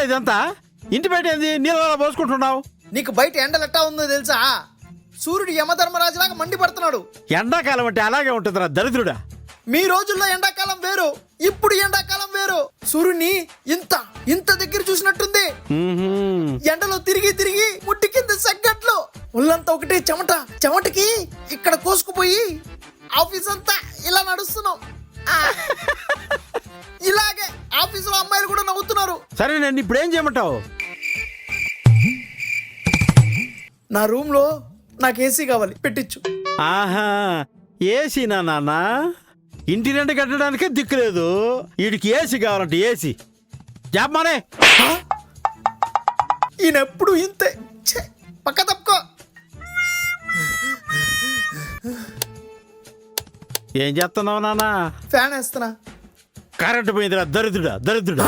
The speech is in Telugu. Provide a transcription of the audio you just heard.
ఇదంతా? ఇంటి బయట ఏంది నీళ్ళ పోసుకుంటున్నావు? నీకు బయట ఎండలెట్టా ఉందో తెలుసా? సూర్యుడు యమధర్మరాజులాగా మండి పడుతున్నాడు. ఎండాకాలం అంటే అలాగే ఉంటుందిరా దరిద్రుడా. మీ రోజుల్లో ఎండాకాలం వేరు, ఇప్పుడు ఎండాకాలం వేరు. సూర్యుడిని ఇంత ఇంత దగ్గర చూసినట్టుంది. ఎండలో తిరిగి తిరిగి ముట్టి కింద సగ్గట్లు, ఒళ్ళంతా ఒకటే చెమట. చెమటకి ఇక్కడ కోసుకుపోయి ఆఫీస్ అంతా ఇలా నడుస్తున్నాం. ఇలాగే ఆఫీసులో అమ్మాయిలు కూడా నవ్వుతున్నారు. సరే, నేను ఇప్పుడు ఏం చేయమంటావు? నా రూమ్ లో నాకు ఏసీ కావాలి, పెట్టించు. ఆహా, ఏసీనా నాన్న? ఇంటి రెంట్ కట్టడానికే దిక్కులేదు, వీడికి ఏసీ కావాలంటే ఏసీ. చెప్పమానే. ఈయన ఎప్పుడు ఇంతే. ఛే, పక్క తప్పుకో. ఏం చేస్తున్నావు నాన్న? ఫ్యాన్ వేస్తున్నా. కరెంట్ పోయిందిరా దరిద్రుడా దరిద్రుడా.